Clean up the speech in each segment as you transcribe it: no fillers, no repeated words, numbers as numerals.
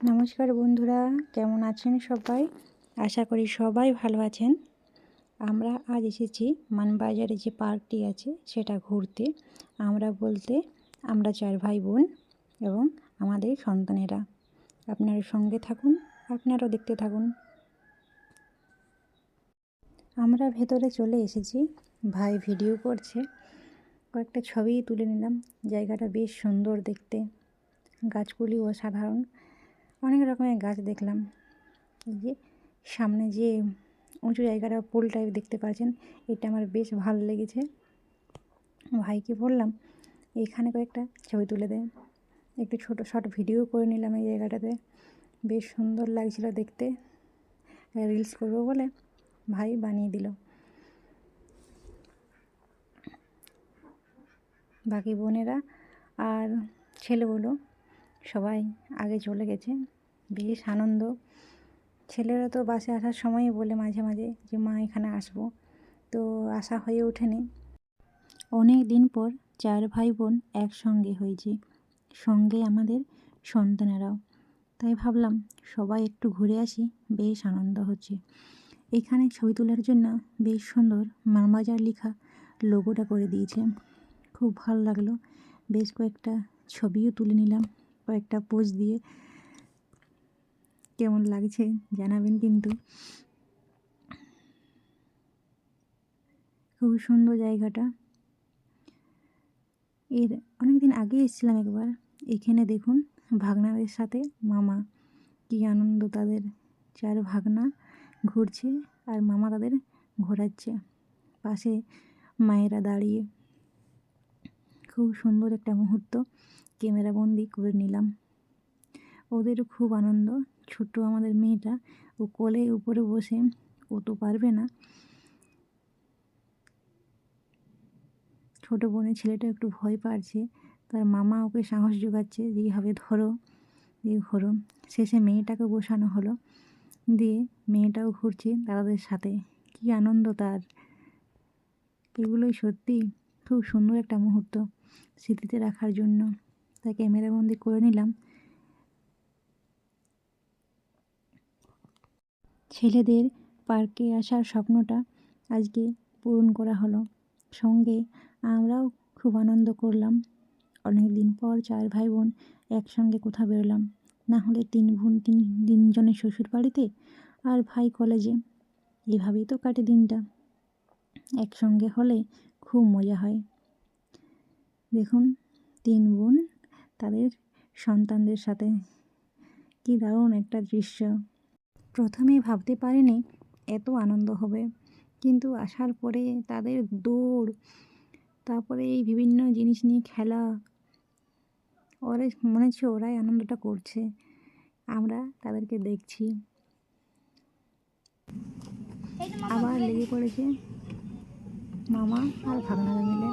নমস্কার বন্ধুরা, কেমন আছেন সবাই? আশা করি সবাই ভালো আছেন। আমরা আজ এসেছি মানবাজারে যে পার্কটি আছে সেটা ঘুরতে। আমরা বলতে আমরা 4 ভাই বোন এবং আমাদের সন্তানেরা। আপনারা সঙ্গে থাকুন, আপনারাও দেখতে থাকুন। আমরা ভেতরে চলে এসেছি। ভাই ভিডিও করছে, কয়েকটা ছবি তুলে নিলাম। জায়গাটা বেশ সুন্দর দেখতে, গাছগুলি অসাধারণ। অনেক রকমের গাছ দেখলাম। এই যে সামনে যে উঁচু জায়গাটা পুল টাইপ দেখতে পাচ্ছেন, এটা আমার বেশ ভালো লেগেছে। ভাইকে বললাম এখানে কয়েকটা ছবি তুলে দে। একটু ছোটো শর্ট ভিডিও করে নিলাম এই জায়গাটাতে। বেশ সুন্দর লাগছিল দেখতে। রিলস করবো বলে ভাই বানিয়ে দিল। বাকি বোনেরা আর ছেলেগুলো সবাই আগে চলে গেছে। বেশ আনন্দ। ছেলেরা তো বাসে আসার সময়ই বলে মাঝে মাঝে যে মা এখানে আসবো, তো আসা হয়ে ওঠেনি। অনেক দিন পর 4 ভাই বোন একসঙ্গে হয়েছে, সঙ্গে আমাদের সন্তানেরাও। তাই ভাবলাম সবাই একটু ঘুরে আসি, বেশ আনন্দ হচ্ছে। এখানে ছবি তোলার জন্য বেশ সুন্দর মানবাজার লেখা লোগোটা করে দিয়েছে, খুব ভালো লাগলো। বেশ কয়েকটা ছবিও তুলে নিলাম, কয়েকটা পোজ দিয়ে। কেমন লাগছে জানাবেন কিন্তু। খুব সুন্দর জায়গাটা। এর অনেক দিন আগে এসেছিলাম একবার। এখানে দেখুন ভাগনাদের সাথে মামা, কী আনন্দ তাদের। 4 ভাগনা ঘুরছে আর মামা তাদের ঘোরাচ্ছে, পাশে মায়েরা দাঁড়িয়ে। খুব সুন্দর একটা মুহূর্ত ক্যামেরা বন্দি করে নিলাম। ওদেরও খুব আনন্দ। ছোট্ট আমাদের মেয়েটা, ও কোলে উপরে বসে, ও তো পারবে না। ছোটো বোনের ছেলেটা একটু ভয় পাচ্ছে, তার মামা ওকে সাহস জোগাচ্ছে যে এইভাবে ধরো, দিয়ে ঘোরো। শেষে মেয়েটাকে বসানো হলো, দিয়ে মেয়েটাও ঘুরছে দাদাদের সাথে। কী আনন্দ তার। এগুলোই সত্যি খুব সুন্দর একটা মুহূর্ত স্মৃতিতে রাখার জন্য। তাই ক্যামেরাবন্দি করে নিলাম। ছেলেদের পার্কে আসার স্বপ্নটা আজকে পূরণ করা হলো। সঙ্গে আমরাও খুব আনন্দ করলাম। অনেক দিন পর 4 ভাই বোন একসঙ্গে কোথাও বেরোলাম। না হলে 3 বোন 3 জনের শ্বশুর বাড়িতে আর ভাই কলেজে। এভাবেই তো কাটে দিনটা। একসঙ্গে হলে খুব মজা হয়। দেখুন 3 বোন তাদের সন্তানদের সাথে, কী দারুণ একটা দৃশ্য। প্রথমেই ভাবতে পারিনি এত আনন্দ হবে, কিন্তু আসার পরে তাদের দৌড়, তারপরে এই বিভিন্ন জিনিস নিয়ে খেলা, ওরা মনে হচ্ছে ওরাই আনন্দটা করছে, আমরা তাদেরকে দেখছি। আবার লেগে পড়েছে মামা আর ভাগনারা মিলে।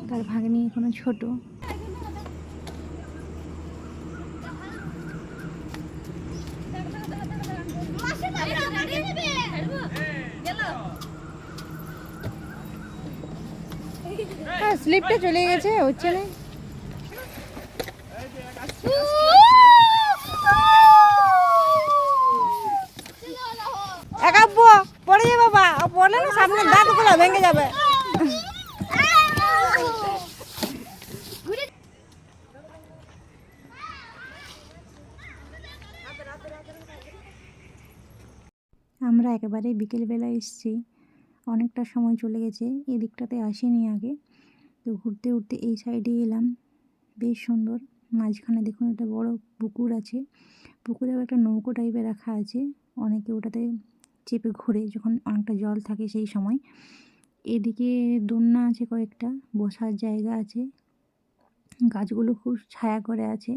তার ভাগ্নি এখনো ছোট। স্লিপটা চলে গেছে, হচ্ছে না। একাব্য পড়ে যাবে, বাবা পড়লে না সামনে দাঁতগুলো ভেঙে যাবে। আমরা একেবারে বিকেলবেলা এসেছি, অনেকটা সময় চলে গেছে। এই দিকটাতে আসিনি আগে, তো ঘুরতে ঘুরতে এই সাইডে এলাম। বেশ সুন্দর। মাঝখানে দেখুন একটা বড় পুকুর আছে, পুকুরে একটা নৌকো টাইপের রাখা আছে। অনেকে ওটাতে চেপে ঘোরে যখন অনেকটা জল থাকে সেই সময়। এদিকে দোলনা আছে, কয়েকটা বসার জায়গা আছে। গাছগুলো খুব ছায়া করে আছে।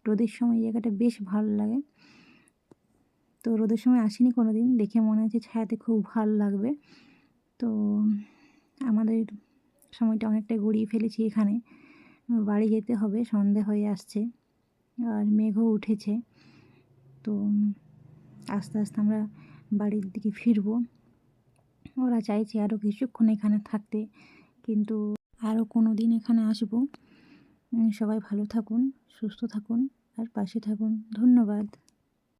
রোদের সময় জায়গাটা বেশ ভালো লাগে। তো রোদের সময় আসিনি কোনো দিন, দেখে মনে হচ্ছে ছায়াতে খুব ভালো লাগবে। তো আমাদের সময়টা অনেকটাই গড়িয়ে ফেলেছি এখানে। বাড়ি যেতে হবে, সন্ধে হয়ে আসছে আর মেঘও উঠেছে। তো আস্তে আস্তে আমরা বাড়ির দিকে ফিরবো। ওরা চাইছে আরও কিছুক্ষণ এখানে থাকতে, কিন্তু আরও কোনো দিন এখানে আসবো। সবাই ভালো থাকুন, সুস্থ থাকুন আর পাশে থাকুন। ধন্যবাদ।